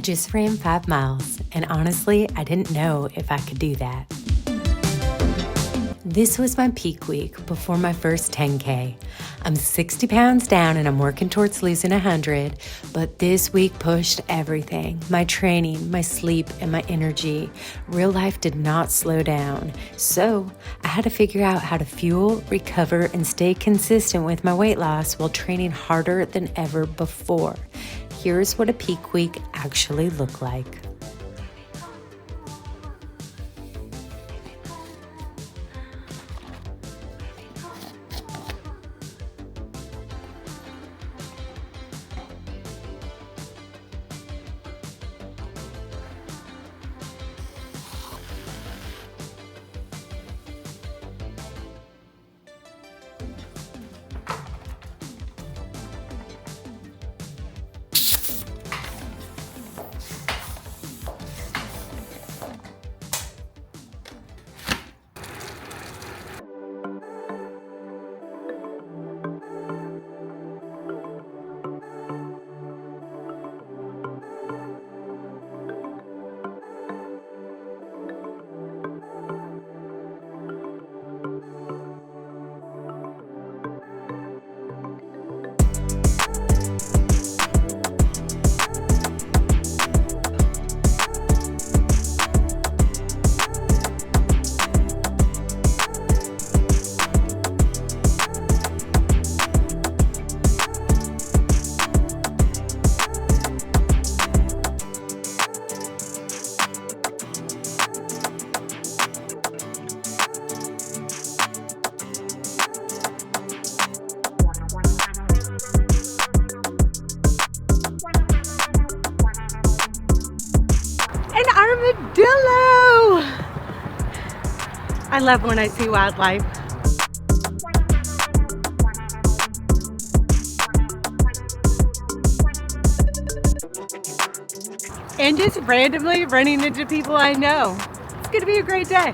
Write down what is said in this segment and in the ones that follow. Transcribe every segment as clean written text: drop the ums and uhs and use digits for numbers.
just ran 5 miles, and honestly, I didn't know if I could do that. This was my peak week before my first 10K. I'm 60 pounds down and I'm working towards losing 100, but this week pushed everything. My training, my sleep, and my energy. Real life did not slow down. So I had to figure out how to fuel, recover, and stay consistent with my weight loss while training harder than ever before. Here's what a peak week actually looked like. Armadillo! I love when I see wildlife. And just randomly running into people I know. It's gonna be a great day.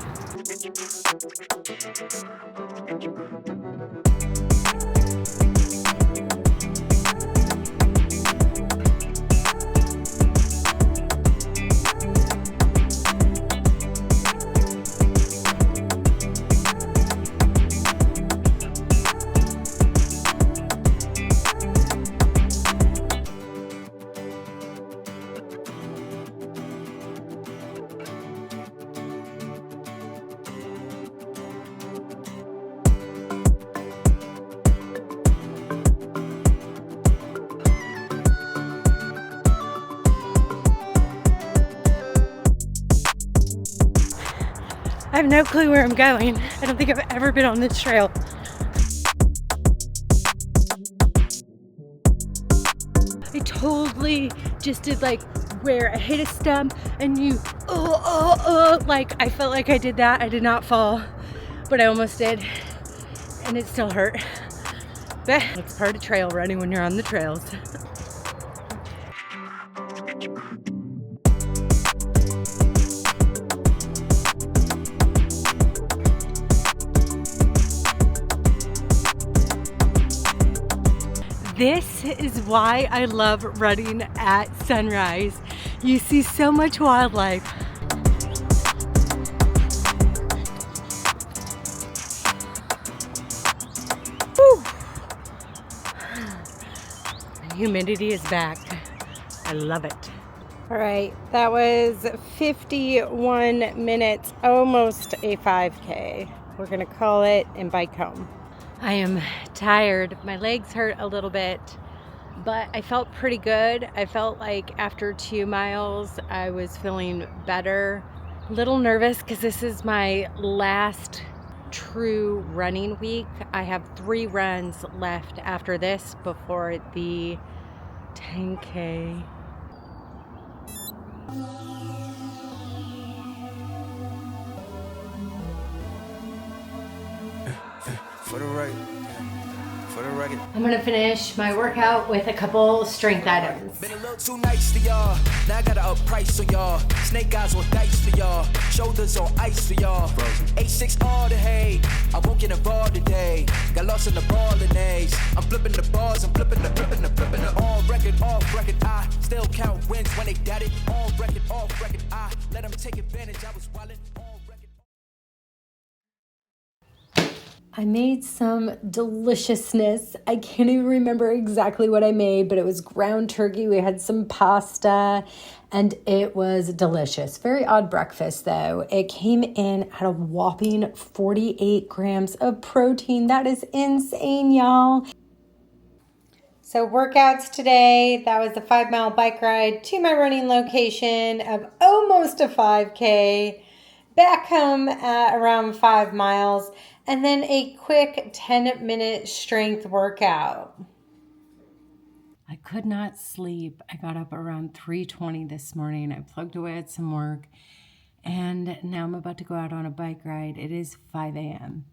I have no clue where I'm going. I don't think I've ever been on this trail. I totally just did like where I hit a stump and you, like I felt like I did that. I did not fall, but I almost did. And it still hurt. But it's part of trail running when you're on the trails. This is why I love running at sunrise. You see so much wildlife. Whew. Humidity is back. I love it. All right, that was 51 minutes, almost a 5K. We're gonna call it and bike home. I am tired. My legs hurt a little bit, but I felt pretty good. I felt like after 2 miles, I was feeling better. A little nervous because this is my last true running week. I have 3 runs left after this before the 10K. For the right, For the record. I'm gonna finish my workout with a couple strength items. Been a little too nice to y'all. Now I gotta up price on y'all. Snake eyes on dice for y'all. Shoulders on ice for y'all. H6 all the hate. I won't get involved today. Got lost in the ball and A's. I'm flipping the bars. I'm flipping the. On record, off record. I still count wins when they got it. On record, off record. I let them take advantage. I was wildin'. On record. I made some deliciousness. I can't even remember exactly what I made, but it was ground turkey. We had some pasta and it was delicious. Very odd breakfast though. It came in at a whopping 48 grams of protein. That is insane, y'all. So workouts today, that was a 5-mile bike ride to my running location of almost a 5K. Back home at around 5 miles, and then a quick 10-minute strength workout. I could not sleep. I got up around 3:20 this morning. I plugged away at some work, and now I'm about to go out on a bike ride. It is 5 a.m.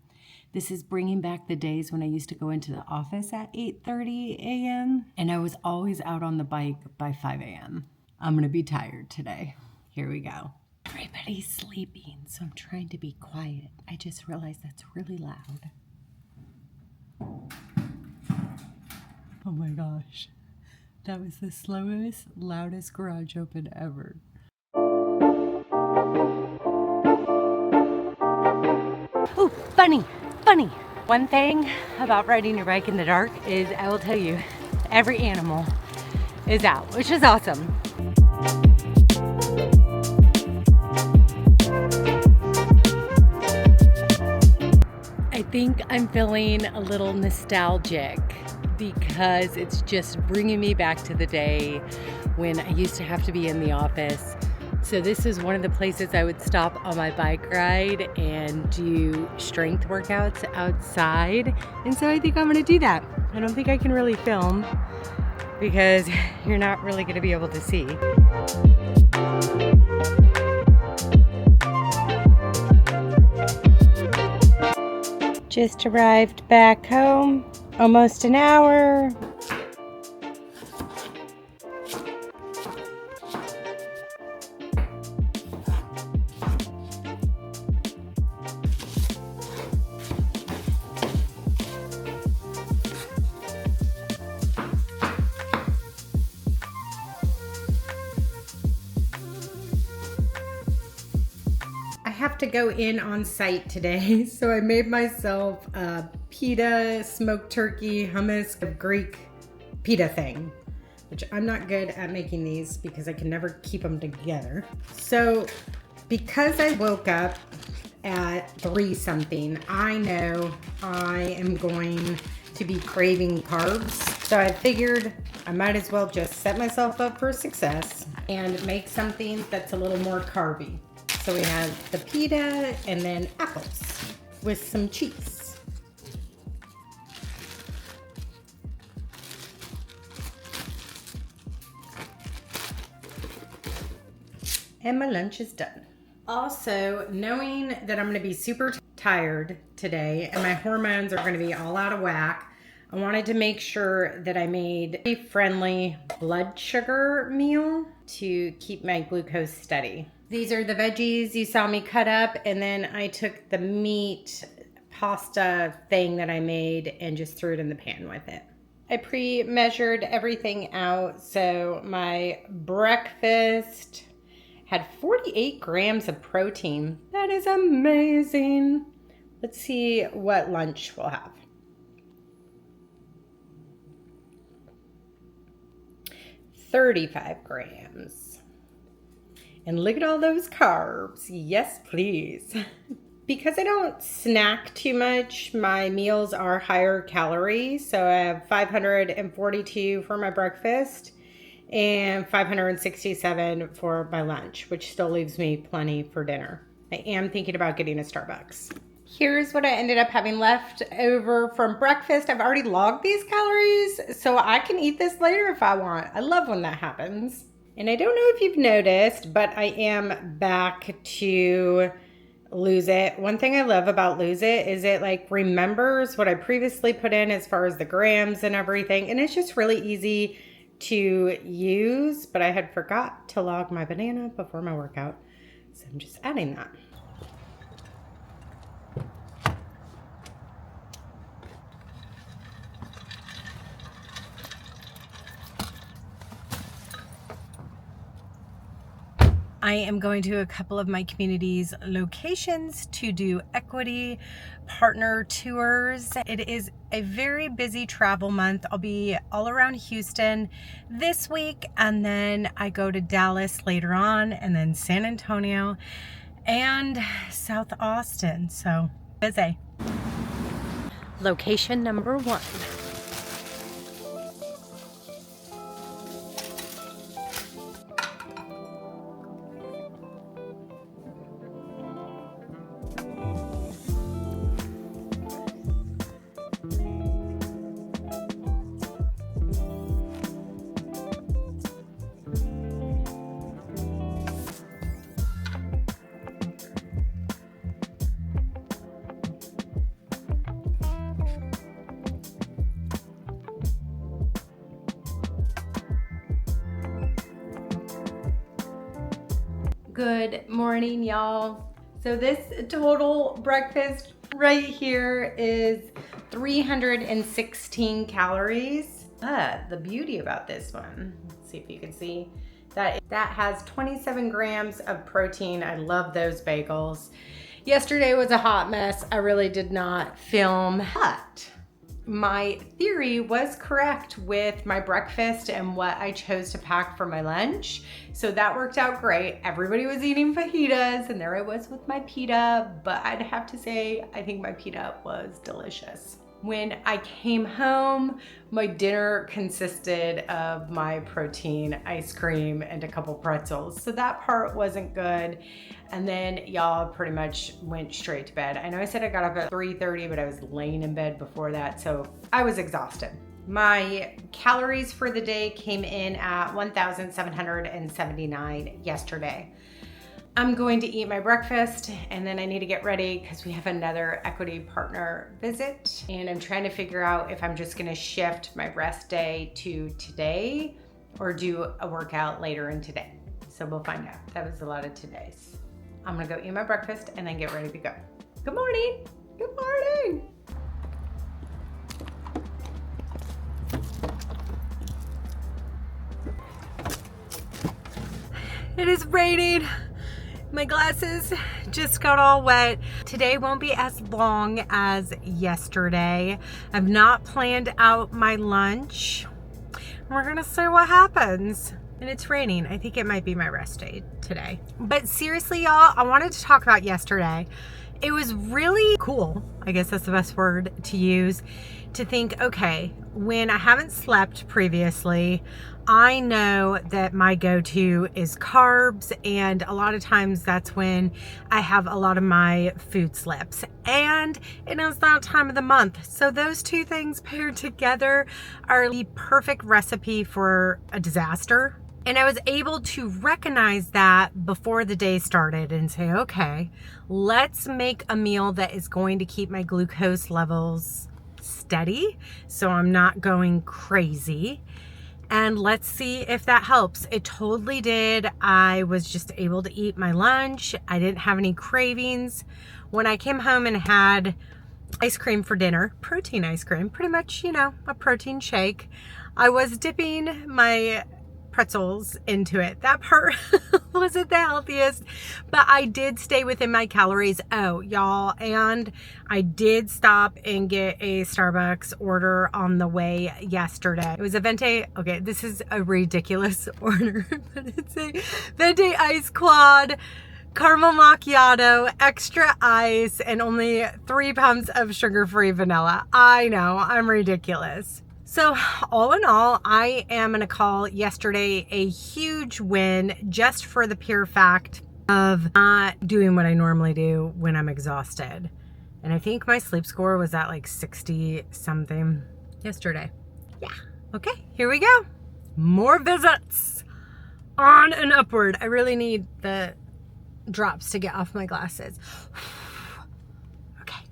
This is bringing back the days when I used to go into the office at 8:30 a.m., and I was always out on the bike by 5 a.m. I'm gonna be tired today. Here we go. Everybody's sleeping, so I'm trying to be quiet. I just realized that's really loud. Oh my gosh. That was the slowest, loudest garage open ever. Oh, bunny, bunny. One thing about riding your bike in the dark is, I will tell you, every animal is out, which is awesome. I think I'm feeling a little nostalgic because it's just bringing me back to the day when I used to have to be in the office. So this is one of the places I would stop on my bike ride and do strength workouts outside. And so I think I'm gonna do that. I don't think I can really film because you're not really gonna be able to see. Just arrived back home, almost an hour. I have to go in on site today, so I made myself a pita, smoked turkey, hummus, Greek pita thing, which I'm not good at making these because I can never keep them together. So because I woke up at 3 something, I know I am going to be craving carbs. So I figured I might as well just set myself up for success and make something that's a little more carby. So we have the pita and then apples with some cheese. And my lunch is done. Also, knowing that I'm gonna be super tired today and my hormones are gonna be all out of whack, I wanted to make sure that I made a friendly blood sugar meal to keep my glucose steady. These are the veggies you saw me cut up, and then I took the meat pasta thing that I made and just threw it in the pan with it. I pre-measured everything out, so my breakfast had 48 grams of protein. That is amazing. Let's see what lunch we'll have. 35 grams. And look at all those carbs. Yes, please. Because I don't snack too much, my meals are higher calorie. So I have 542 for my breakfast and 567 for my lunch, which still leaves me plenty for dinner. I am thinking about getting a Starbucks. Here's what I ended up having left over from breakfast. I've already logged these calories, so I can eat this later if I want. I love when that happens. And I don't know if you've noticed, but I am back to Lose It. One thing I love about Lose It is it like remembers what I previously put in as far as the grams and everything. And it's just really easy to use, but I had forgot to log my banana before my workout. So I'm just adding that. I am going to a couple of my community's locations to do equity partner tours. It is a very busy travel month. I'll be all around Houston this week, and then I go to Dallas later on, and then San Antonio and South Austin. So busy. Location number 1. Good morning, y'all. So this total breakfast right here is 316 calories. But the beauty about this one, let's see if you can see, that has 27 grams of protein. I love those bagels. Yesterday was a hot mess. I really did not film, but my theory was correct with my breakfast and what I chose to pack for my lunch. So that worked out great. Everybody was eating fajitas and there I was with my pita, but I'd have to say, I think my pita was delicious. When I came home, my dinner consisted of my protein, ice cream, and a couple pretzels. So that part wasn't good. And then y'all pretty much went straight to bed. I know I said I got up at 3:30, but I was laying in bed before that, so I was exhausted. My calories for the day came in at 1,779 yesterday. I'm going to eat my breakfast and then I need to get ready because we have another equity partner visit. And I'm trying to figure out if I'm just gonna shift my rest day to today or do a workout later in today. So we'll find out. That was a lot of today's. I'm gonna go eat my breakfast and then get ready to go. Good morning. Good morning. It is raining. My glasses just got all wet. Today won't be as long as yesterday. I've not planned out my lunch. We're gonna see what happens. And it's raining. I think it might be my rest day today. But seriously, y'all, I wanted to talk about yesterday. It was really cool, I guess that's the best word to use, to think, okay, when I haven't slept previously, I know that my go-to is carbs, and a lot of times that's when I have a lot of my food slips, and it is that time of the month. So those two things paired together are the perfect recipe for a disaster. And I was able to recognize that before the day started and say, okay, let's make a meal that is going to keep my glucose levels steady so I'm not going crazy. And let's see if that helps. It totally did. I was just able to eat my lunch. I didn't have any cravings. When I came home and had ice cream for dinner, protein ice cream, pretty much, you know, a protein shake, I was dipping my pretzels into it. That part wasn't the healthiest, but I did stay within my calories. Oh, y'all, and I did stop and get a Starbucks order on the way yesterday. It was a venti, okay, this is a ridiculous order, but it's a venti ice quad caramel macchiato, extra ice, and only 3 pumps of sugar-free vanilla. I know, I'm ridiculous. So all in all, I am going to call yesterday a huge win just for the pure fact of not doing what I normally do when I'm exhausted. And I think my sleep score was at like 60 something yesterday. Yeah. Okay, here we go. More visits on and upward. I really need the drops to get off my glasses. Okay.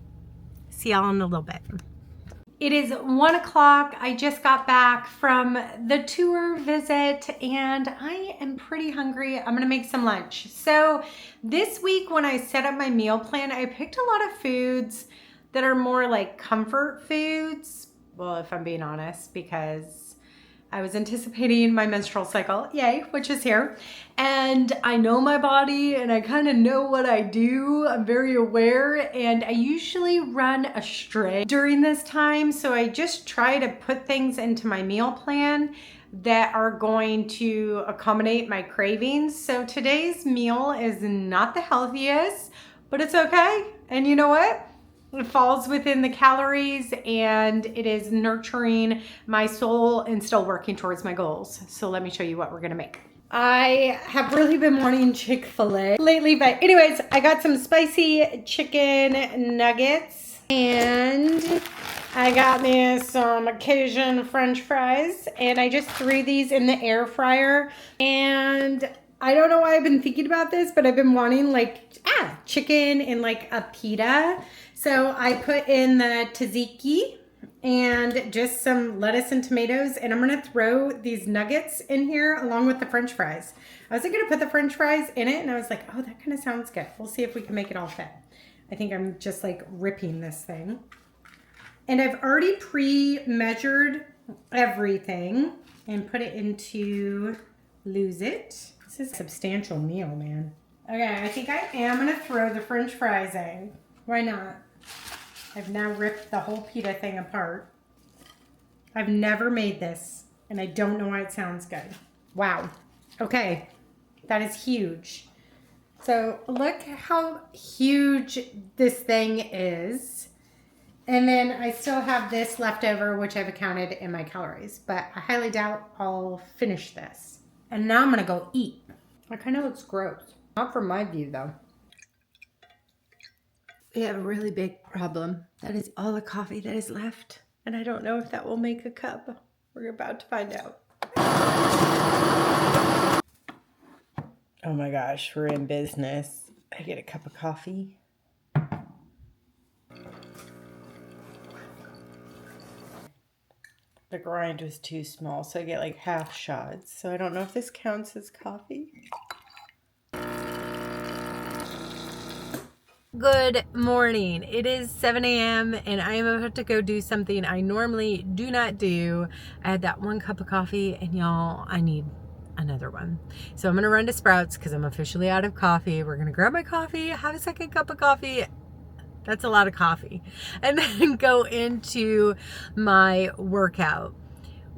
See y'all in a little bit. It is 1 o'clock. I just got back from the tour visit and I am pretty hungry. I'm gonna make some lunch. So this week when I set up my meal plan, I picked a lot of foods that are more like comfort foods. Well, if I'm being honest, because I was anticipating my menstrual cycle, yay, which is here. And I know my body and I kind of know what I do. I'm very aware and I usually run astray during this time. So I just try to put things into my meal plan that are going to accommodate my cravings. So today's meal is not the healthiest, but it's okay. And you know what? It falls within the calories and it is nurturing my soul and still working towards my goals. So let me show you what we're gonna make. I have really been wanting Chick-fil-A lately, but anyways, I got some spicy chicken nuggets and I got me some Cajun French fries and I just threw these in the air fryer. And I don't know why I've been thinking about this, but I've been wanting like chicken in like a pita. So I put in the tzatziki and just some lettuce and tomatoes, and I'm gonna throw these nuggets in here along with the French fries. I was gonna put the French fries in it, and I was like, oh, that kind of sounds good. We'll see if we can make it all fit. I think I'm just like ripping this thing. And I've already pre-measured everything and put it into Lose It. This is a substantial meal, man. Okay, I think I am gonna throw the French fries in. Why not? I've now ripped the whole pita thing apart. I've never made this, and I don't know why it sounds good. Wow. Okay, that is huge. So look how huge this thing is. And then I still have this left over, which I've accounted in my calories, but I highly doubt I'll finish this. And now I'm gonna go eat. That kind of looks gross. Not from my view though. We have a really big problem. That is all the coffee that is left. And I don't know if that will make a cup. We're about to find out. Oh my gosh, we're in business. I get a cup of coffee. The grind was too small, so I get like half shots. So I don't know if this counts as coffee. Good morning. It is 7 a.m. and I am about to go do something I normally do not do. I had that 1 cup of coffee and y'all, I need another one. So I'm going to run to Sprouts because I'm officially out of coffee. We're going to grab my coffee, have a second cup of coffee. That's a lot of coffee. And then go into my workout.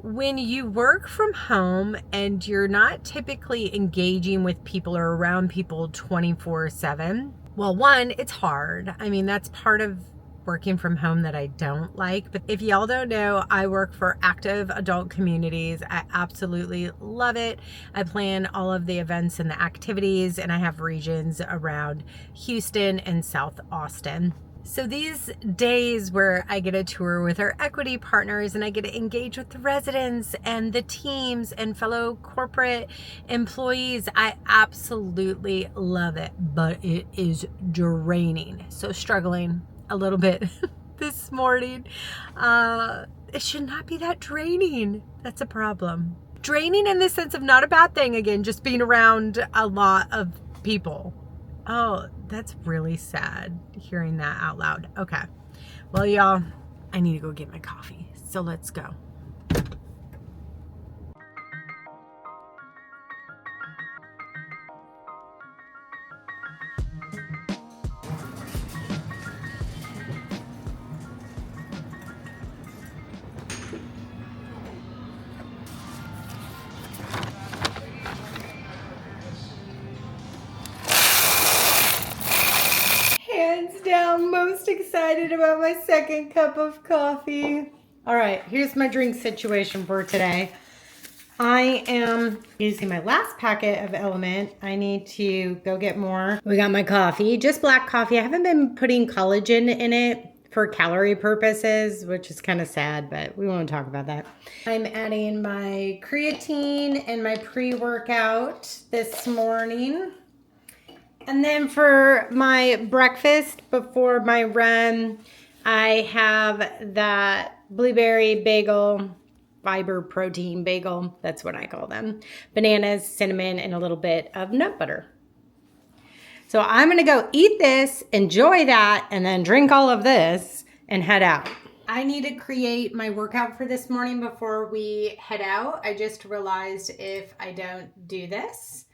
When you work from home and you're not typically engaging with people or around people 24/7, well, one, it's hard. I mean, that's part of working from home that I don't like. But if y'all don't know, I work for Active Adult Communities. I absolutely love it. I plan all of the events and the activities, and I have regions around Houston and South Austin. So these days where I get a tour with our equity partners and I get to engage with the residents and the teams and fellow corporate employees, I absolutely love it, but it is draining. So struggling a little bit this morning. It should not be that draining. That's a problem. Draining in the sense of not a bad thing, again, just being around a lot of people. Oh, that's really sad hearing that out loud. Okay. Well, y'all, I need to go get my coffee. So let's go. Hands down, most excited about my second cup of coffee. All right, here's my drink situation for today. I am using my last packet of Element. I need to go get more. We got my coffee, just black coffee. I haven't been putting collagen in it for calorie purposes, which is kind of sad, but we won't talk about that. I'm adding my creatine and my pre-workout this morning. And then for my breakfast before my run, I have that blueberry bagel, fiber protein bagel. That's what I call them. Bananas, cinnamon, and a little bit of nut butter. So I'm gonna go eat this, enjoy that, and then drink all of this and head out. I need to create my workout for this morning before we head out. I just realized if I don't do this,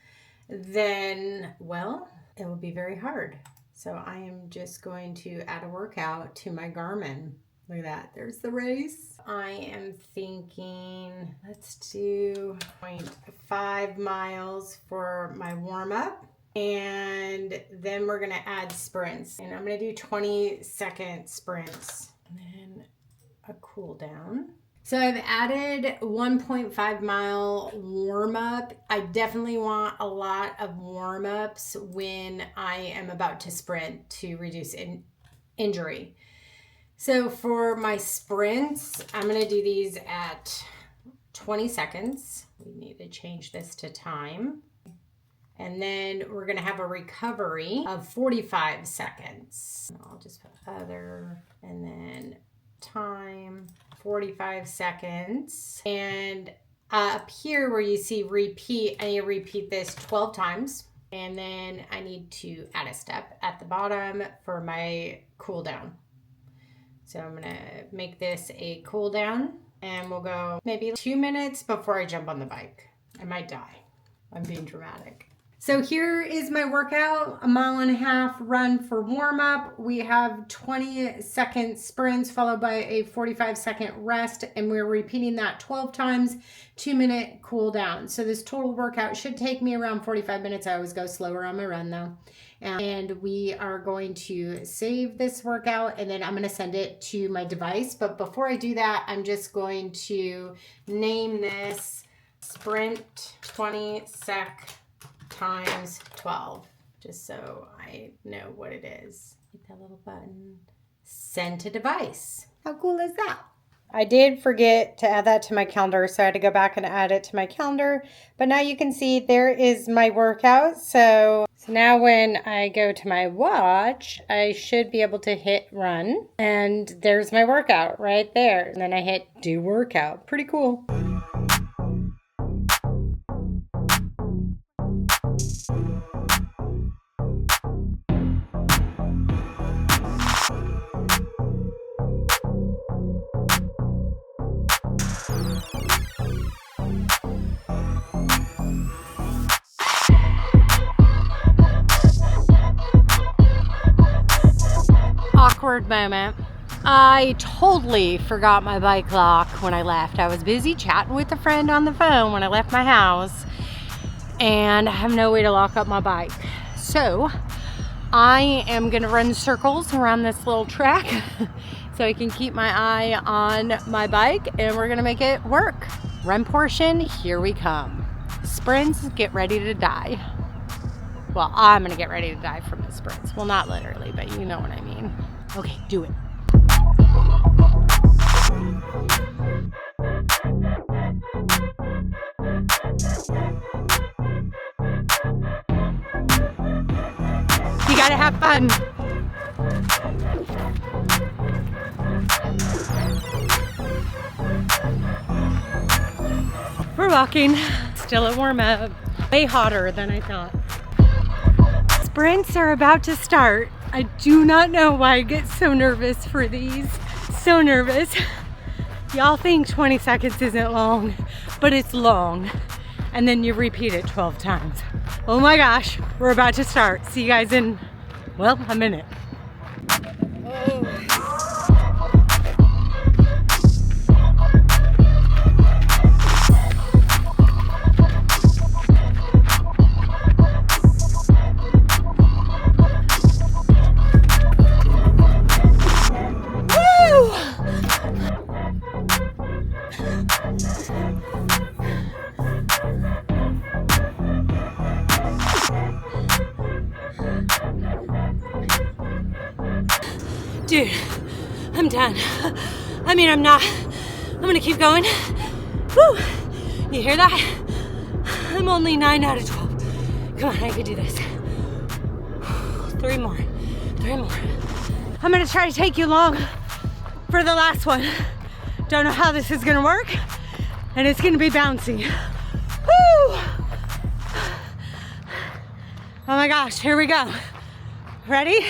then, well, it will be very hard. So I am just going to add a workout to my Garmin. Look at that, there's the race. I am thinking, let's do 0.5 miles for my warm up. And then we're gonna add sprints. And I'm gonna do 20-second sprints. And then a cool down. So I've added 1.5 mile warm up. I definitely want a lot of warm ups when I am about to sprint to reduce injury. So for my sprints, I'm gonna do these at 20 seconds. We need to change this to time. And then we're gonna have a recovery of 45 seconds. I'll just put other and then time, 45 seconds. And up here where you see repeat, I need to repeat this 12 times. And then I need to add a step at the bottom for my cool down. So I'm gonna make this a cool down and we'll go maybe 2 minutes before I jump on the bike. I might die. I'm being dramatic. So here is my workout, 1.5 mile run for warm up. We have 20-second sprints followed by a 45-second rest, and we're repeating that 12 times, 2-minute cool down. So this total workout should take me around 45 minutes. I always go slower on my run though. And we are going to save this workout and then I'm gonna send it to my device. But before I do that, I'm just going to name this Sprint 20-sec times 12, just so I know what it is. Hit that little button, send to device. How cool is that? I did forget to add that to my calendar, so I had to go back and add it to my calendar. But now you can see there is my workout. So now when I go to my watch, I should be able to hit run. And there's my workout right there. And then I hit do workout. Pretty cool. Awkward moment. I totally forgot my bike lock when I left. I was busy chatting with a friend on the phone when I left my house and I have no way to lock up my bike. So I am gonna run circles around this little track so I can keep my eye on my bike and we're gonna make it work. Run portion, here we come. Sprints, get ready to die. Well, I'm gonna get ready to die from the sprints. Well, not literally, but you know what I mean. Okay, do it. You gotta have fun. We're walking, still at warm up. Way hotter than I thought. Sprints are about to start. I do not know why I get so nervous for these. So nervous. Y'all think 20 seconds isn't long, but it's long. And then you repeat it 12 times. Oh my gosh, we're about to start. See you guys in, well, a minute. Dude, I'm done. I mean, I'm not. I'm gonna keep going. Woo! You hear that? I'm only 9 out of 12. Come on, I can do this. 3 more. 3 more. I'm gonna try to take you along for the last one. Don't know how this is gonna work, and it's gonna be bouncy. Woo! Oh my gosh, here we go. Ready?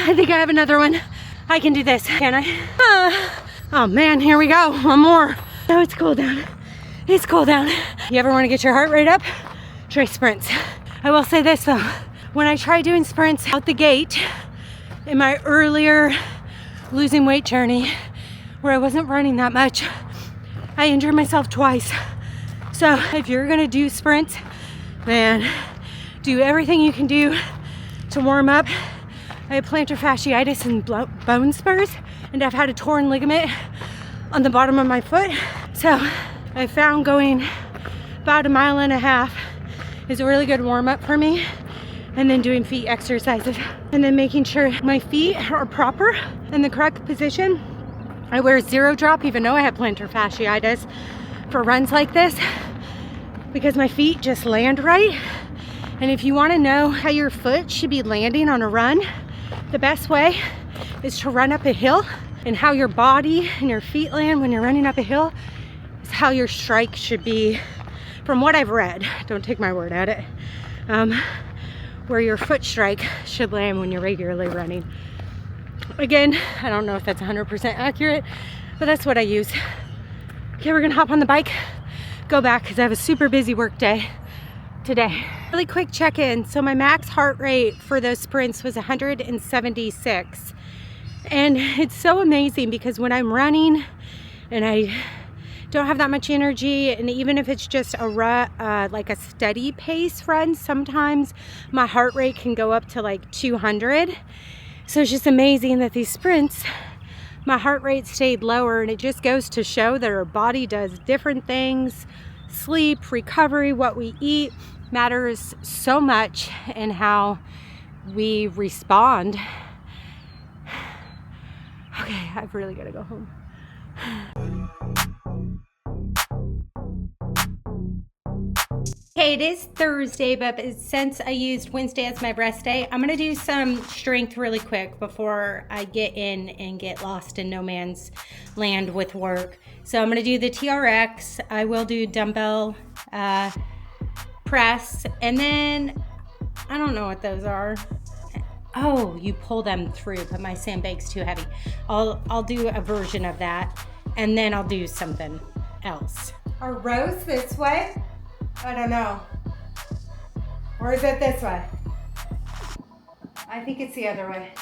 I think I have another one. I can do this, can I? Oh man, here we go. One more. Oh, it's cool down. It's cool down. You ever want to get your heart rate up? Try sprints. I will say this though. When I tried doing sprints out the gate in my earlier losing weight journey, where I wasn't running that much, I injured myself twice. So if you're gonna do sprints, man, do everything you can do to warm up. I have plantar fasciitis and bone spurs, and I've had a torn ligament on the bottom of my foot. So I found going about 1.5 miles is a really good warm up for me, and then doing feet exercises, and then making sure my feet are proper in the correct position. I wear 0 drop even though I have plantar fasciitis for runs like this, because my feet just land right. And if you want to know how your foot should be landing on a run, the best way is to run up a hill, and how your body and your feet land when you're running up a hill is how your strike should be, from what I've read. Don't take my word at it. Where your foot strike should land when you're regularly running. Again, I don't know if that's 100% accurate, but that's what I use. Okay, we're gonna hop on the bike, go back, because I have a super busy work day today. Really quick check-in. So my max heart rate for those sprints was 176. And it's so amazing because when I'm running and I don't have that much energy, and even if it's just a run, like a steady pace run, sometimes my heart rate can go up to like 200. So it's just amazing that these sprints, my heart rate stayed lower, and it just goes to show that our body does different things. Sleep, recovery, what we eat matters so much in how we respond. Okay, I've really got to go home. Okay, it is Thursday, but since I used Wednesday as my rest day, I'm gonna do some strength really quick before I get in and get lost in no man's land with work. So I'm gonna do the TRX. I will do dumbbell press, and then I don't know what those are. Oh, you pull them through, but my sandbag's too heavy. I'll do a version of that, and then I'll do something else. Are rows this way? I don't know. Or is it this way? I think it's the other way.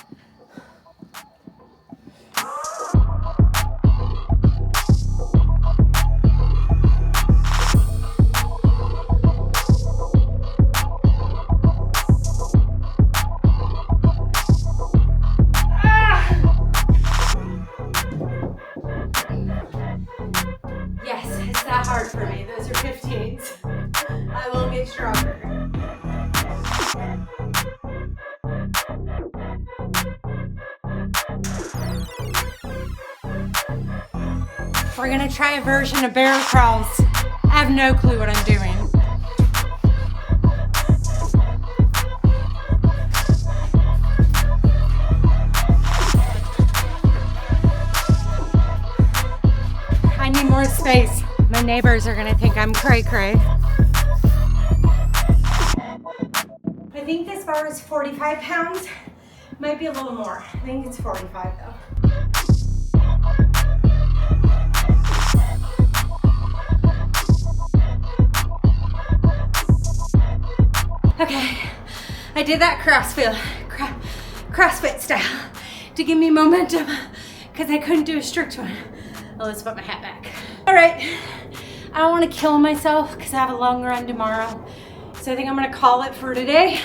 Yes, it's that hard for me. Those are 15s. I will get stronger. We're gonna try a version of bear crawls. I have no clue what I'm doing. I need more space. My neighbors are gonna think I'm cray-cray. I think this bar is 45 pounds. Might be a little more. I think it's 45 though. Okay, I did that CrossFit style to give me momentum because I couldn't do a strict one. Oh, let's put my hat back. All right, I don't want to kill myself because I have a long run tomorrow. So I think I'm gonna call it for today.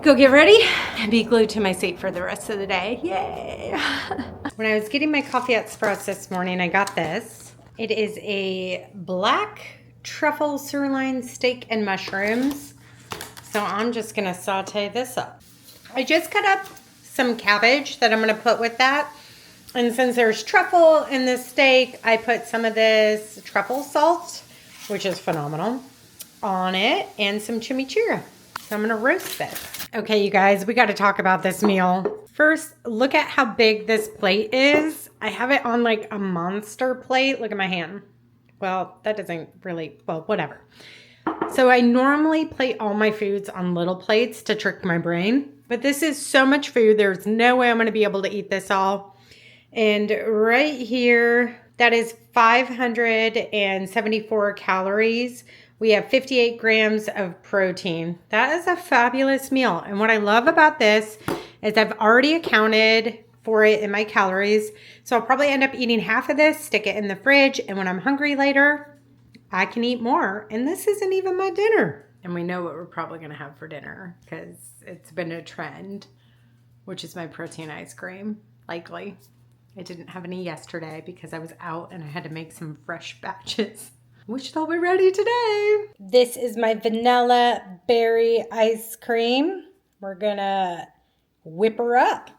go get ready and be glued to my seat for the rest of the day. Yay! When I was getting my coffee at Sprouts this morning, I got this. It is a black truffle sirloin steak and mushrooms. So I'm just gonna saute this up. I just cut up some cabbage that I'm gonna put with that. And since there's truffle in this steak, I put some of this truffle salt, which is phenomenal, on it, and some chimichurri. So I'm gonna roast this. Okay, you guys, we gotta talk about this meal. First, look at how big this plate is. I have it on like a monster plate. Look at my hand. Well, that doesn't really, well, whatever. So I normally plate all my foods on little plates to trick my brain, but this is so much food. There's no way I'm gonna be able to eat this all. And right here, that is 574 calories. We have 58 grams of protein. That is a fabulous meal. And what I love about this is I've already accounted for it in my calories. So I'll probably end up eating half of this, stick it in the fridge, and when I'm hungry later, I can eat more. And this isn't even my dinner. And we know what we're probably gonna have for dinner because it's been a trend, which is my protein ice cream, likely. I didn't have any yesterday because I was out and I had to make some fresh batches, which they'll be ready today. This is my vanilla berry ice cream. We're gonna whip her up.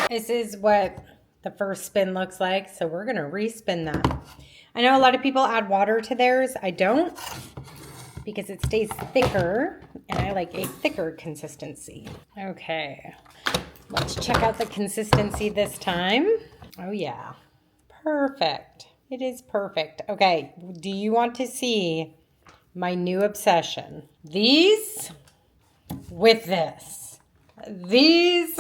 This is what the first spin looks like, so we're gonna respin that. I know a lot of people add water to theirs. I don't, because it stays thicker, and I like a thicker consistency. Okay, let's check out the consistency this time. Oh yeah, perfect. It is perfect. Okay, do you want to see my new obsession? These with this. These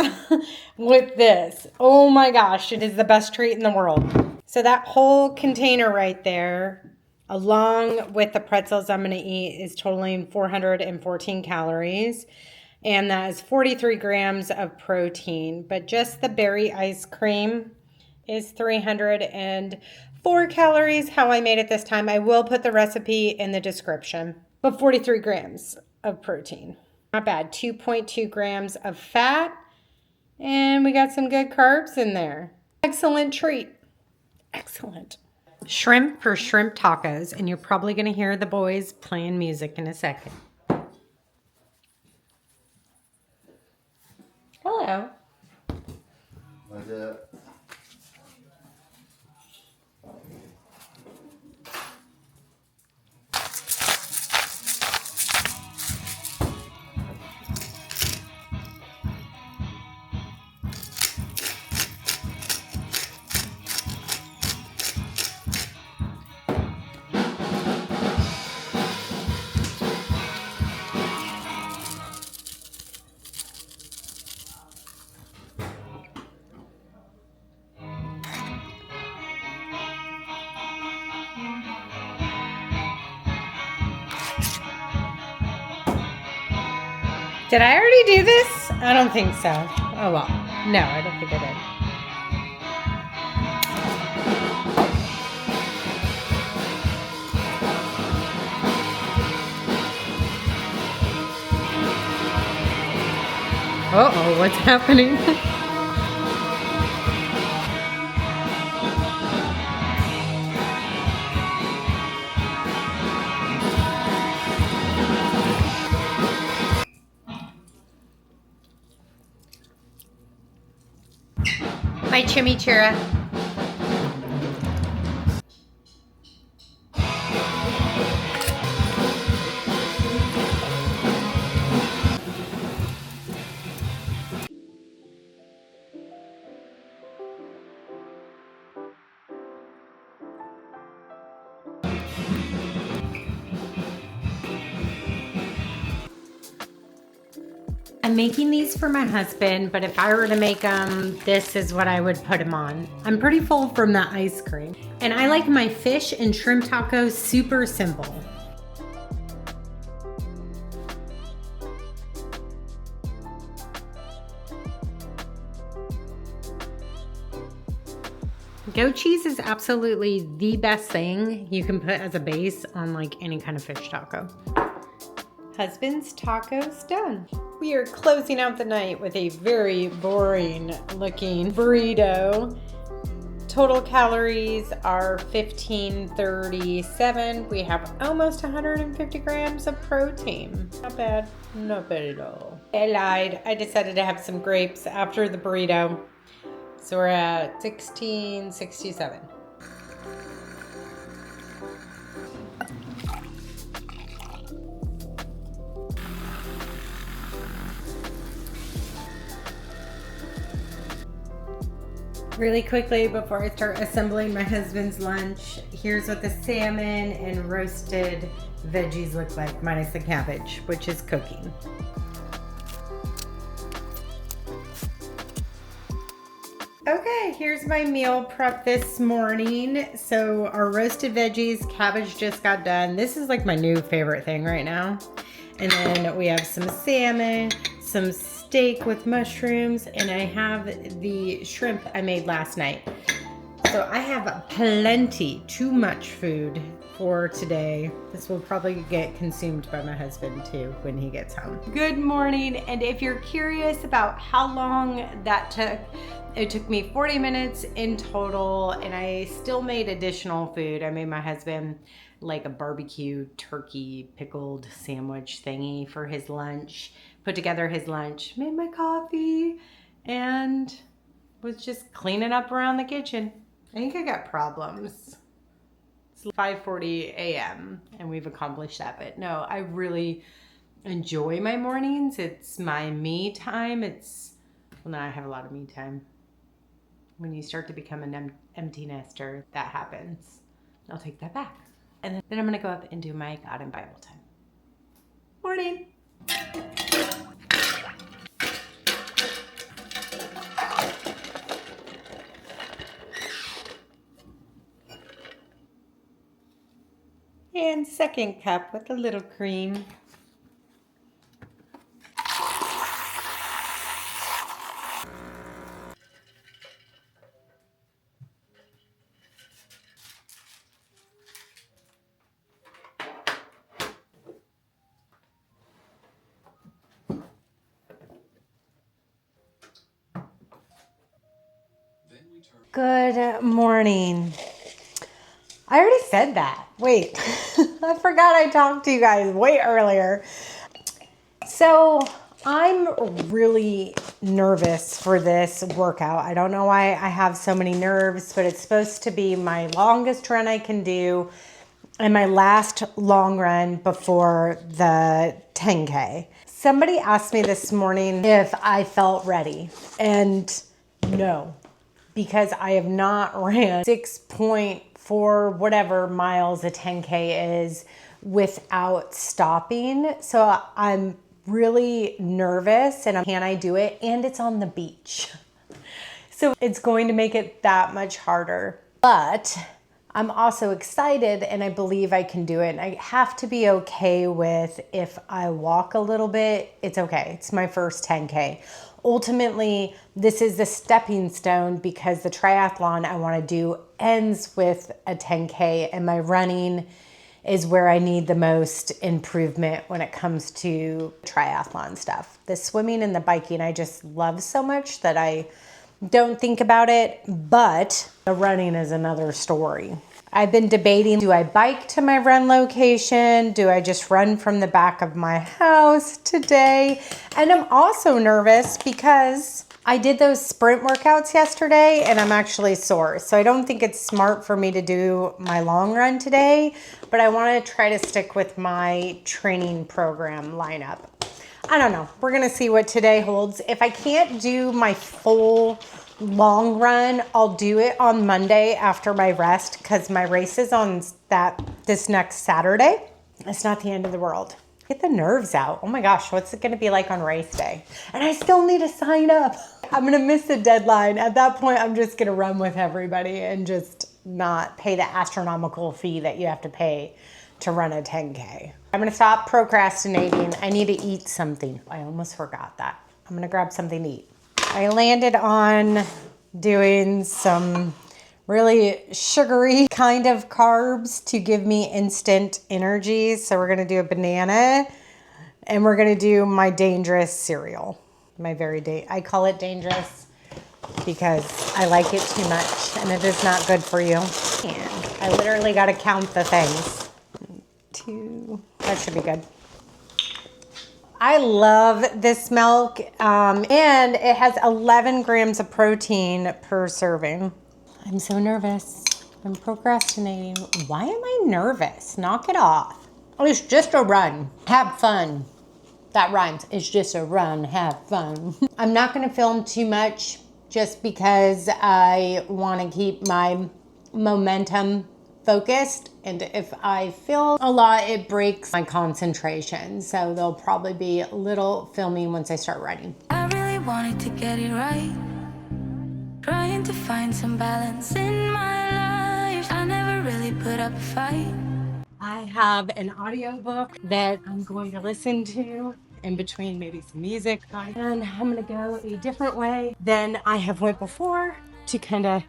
with this. Oh my gosh, it is the best treat in the world. So that whole container right there, along with the pretzels I'm going to eat, is totaling 414 calories. And that is 43 grams of protein. But just the berry ice cream is 304 calories. How I made it this time. I will put the recipe in the description. But 43 grams of protein. Not bad. 2.2 grams of fat. And we got some good carbs in there. Excellent treat. Excellent. Shrimp for shrimp tacos, and you're probably going to hear the boys playing music in a second. Hello. What's up? Did I already do this? I don't think so. Oh well. No, I don't think I did. Uh-oh, what's happening? My chimichurri. I'm making these for my husband, but if I were to make them, this is what I would put them on. I'm pretty full from the ice cream. And I like my fish and shrimp tacos super simple. Goat cheese is absolutely the best thing you can put as a base on like any kind of fish taco. Husband's tacos done. We are closing out the night with a very boring looking burrito. Total calories are 1537. We have almost 150 grams of protein. Not bad, not bad at all. I lied. I decided to have some grapes after the burrito. So we're at 1667. Really quickly before I start assembling my husband's lunch, here's what the salmon and roasted veggies look like, minus the cabbage, which is cooking. Okay, here's my meal prep this morning. So our roasted veggies, cabbage just got done. This is like my new favorite thing right now. And then we have some salmon, some steak with mushrooms, and I have the shrimp I made last night. So I have plenty, too much food for today. This will probably get consumed by my husband too when he gets home. Good morning, and if you're curious about how long that took, it took me 40 minutes in total, and I still made additional food. I made my husband like a barbecue turkey pickled sandwich thingy for his lunch, put together his lunch, made my coffee, and was just cleaning up around the kitchen. I think I got problems. It's 5:40 a.m. and we've accomplished that, but no, I really enjoy my mornings. It's my me time. Well, now I have a lot of me time. When you start to become an empty nester, that happens. I'll take that back. And then I'm gonna go up and do my God and Bible time. Morning. And second cup with a little cream. Good morning. I already said that. Wait, I forgot I talked to you guys way earlier. So I'm really nervous for this workout. I don't know why I have so many nerves, but it's supposed to be my longest run I can do and my last long run before the 10K. Somebody asked me this morning if I felt ready, and no, because I have not ran 6.4 whatever miles a 10K is without stopping. So I'm really nervous, and can I do it? And it's on the beach. So it's going to make it that much harder. But I'm also excited, and I believe I can do it. And I have to be okay with if I walk a little bit, it's okay. It's my first 10K. Ultimately, this is the stepping stone because the triathlon I want to do ends with a 10K, and my running is where I need the most improvement when it comes to triathlon stuff. The swimming and the biking I just love so much that I don't think about it, but the running is another story. I've been debating, do I bike to my run location? Do I just run from the back of my house today? And I'm also nervous because I did those sprint workouts yesterday and I'm actually sore. So I don't think it's smart for me to do my long run today, but I want to try to stick with my training program lineup. I don't know. We're going to see what today holds. If I can't do my full long run, I'll do it on Monday after my rest because my race is on this next Saturday. It's not the end of the world. Get the nerves out. Oh my gosh, what's it going to be like on race day? And I still need to sign up. I'm going to miss the deadline. At that point, I'm just going to run with everybody and just not pay the astronomical fee that you have to pay to run a 10K. I'm going to stop procrastinating. I need to eat something. I almost forgot that. I'm going to grab something to eat. I landed on doing some really sugary kind of carbs to give me instant energy. So we're gonna do a banana and we're gonna do my dangerous cereal. I call it dangerous because I like it too much and it is not good for you. And I literally gotta count the things. 2, that should be good. I love this milk and it has 11 grams of protein per serving. I'm so nervous. I'm procrastinating. Why am I nervous? Knock it off. Oh, it's just a run. Have fun. That rhymes. It's just a run. Have fun. I'm not going to film too much just because I want to keep my momentum focused. And if I film a lot, it breaks my concentration. So there'll probably be a little filming once I start running. I really wanted to get it right. Trying to find some balance in my life. I never really put up a fight. I have an audiobook that I'm going to listen to in between maybe some music. And I'm going to go a different way than I have went before to kind of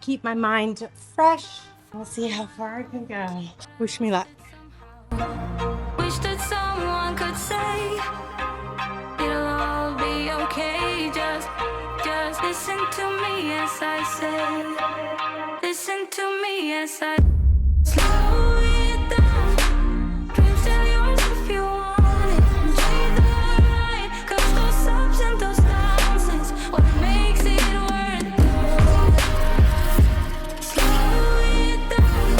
keep my mind fresh. We'll see how far I can go. Wish me luck. Wish that someone could say it'll all be okay. Just listen to me as I say. Listen to me as I slow it down. Dreams still yours if you want it. Enjoy the ride, 'cause those ups and those downs is what makes it worth it. Slow it down.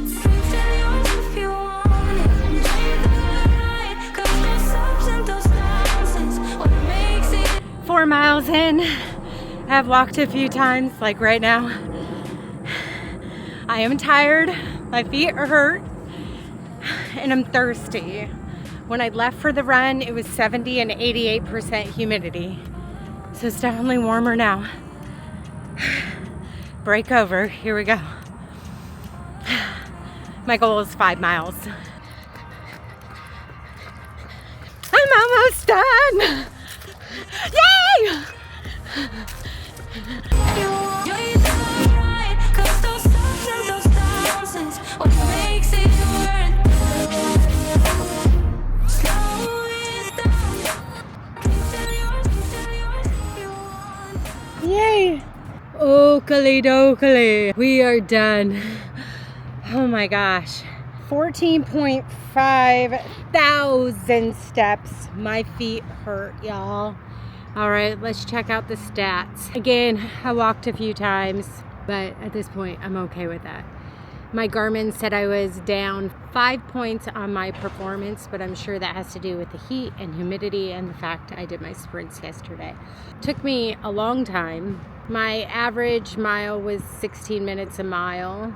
Dreams still yours if you want it. Enjoy the ride, 'cause those ups and those downs is what makes it. 4 miles in. I've walked a few times, like right now. I am tired, my feet are hurt, and I'm thirsty. When I left for the run, it was 70 and 88% humidity. So it's definitely warmer now. Break over, here we go. My goal is 5 miles. I'm almost done! Yay! Yay! Oakley dokley. We are done. Oh my gosh. 14.5 thousand steps. My feet hurt, y'all. All right, let's check out the stats. Again, I walked a few times, but at this point, I'm okay with that. My Garmin said I was down 5 points on my performance, but I'm sure that has to do with the heat and humidity and the fact I did my sprints yesterday. Took me a long time. My average mile was 16 minutes a mile.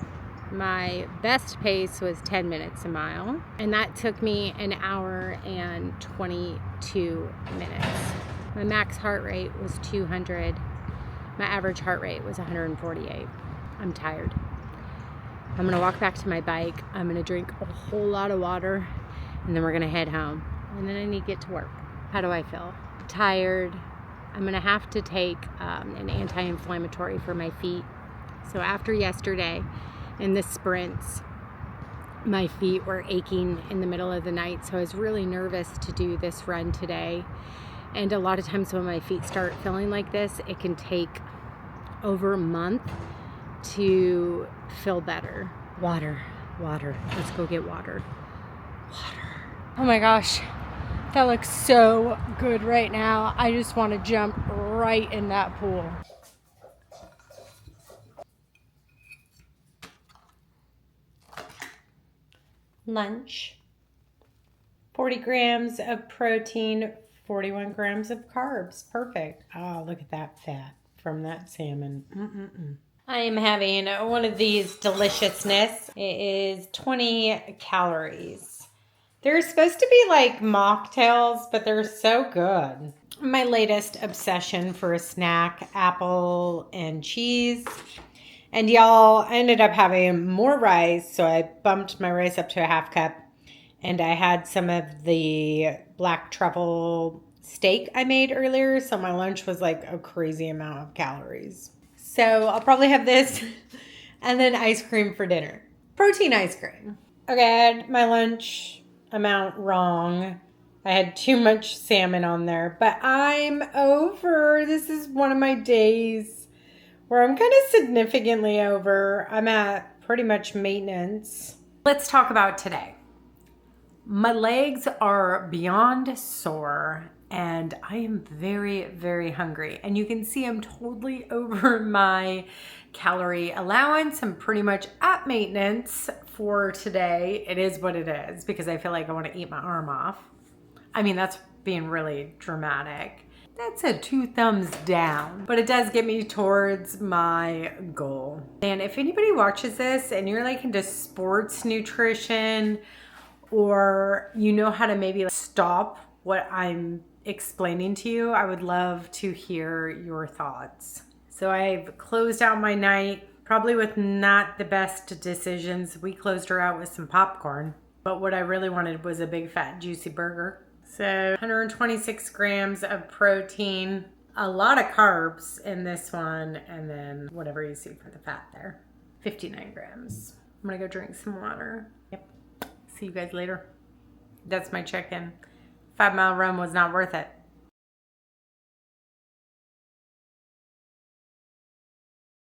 My best pace was 10 minutes a mile, and that took me an hour and 22 minutes. My max heart rate was 200. My average heart rate was 148. I'm tired. I'm gonna walk back to my bike. I'm gonna drink a whole lot of water, and then we're gonna head home. And then I need to get to work. How do I feel? Tired. I'm gonna have to take an anti-inflammatory for my feet. So after yesterday and the sprints, my feet were aching in the middle of the night. So I was really nervous to do this run today. And a lot of times when my feet start feeling like this, it can take over a month to feel better. Water. Let's go get water. Oh my gosh, that looks so good right now. I just want to jump right in that pool. Lunch. 40 grams of protein, 41 grams of carbs. Perfect. Oh, look at that fat from that salmon. I am having one of these deliciousness. It is 20 calories. They're supposed to be like mocktails, but they're so good. My latest obsession for a snack, apple and cheese. And y'all, I ended up having more rice, so I bumped my rice up to a half cup. And I had some of the black truffle steak I made earlier, so my lunch was like a crazy amount of calories. So I'll probably have this and then ice cream for dinner. Protein ice cream. Okay, I had my lunch amount wrong. I had too much salmon on there, but I'm over. This is one of my days where I'm kind of significantly over. I'm at pretty much maintenance. Let's talk about today. My legs are beyond sore and I am very, very hungry. And you can see I'm totally over my calorie allowance. I'm pretty much at maintenance for today. It is what it is because I feel like I want to eat my arm off. I mean, that's being really dramatic. That's a 2 thumbs down, but it does get me towards my goal. And if anybody watches this and you're like into sports nutrition, or you know how to maybe stop what I'm explaining to you, I would love to hear your thoughts. So I've closed out my night, probably with not the best decisions. We closed her out with some popcorn, but what I really wanted was a big fat juicy burger. So 126 grams of protein, a lot of carbs in this one, and then whatever you see for the fat there. 59 grams. I'm gonna go drink some water. Yep. See you guys later. That's my check-in. 5 Mile run was not worth it.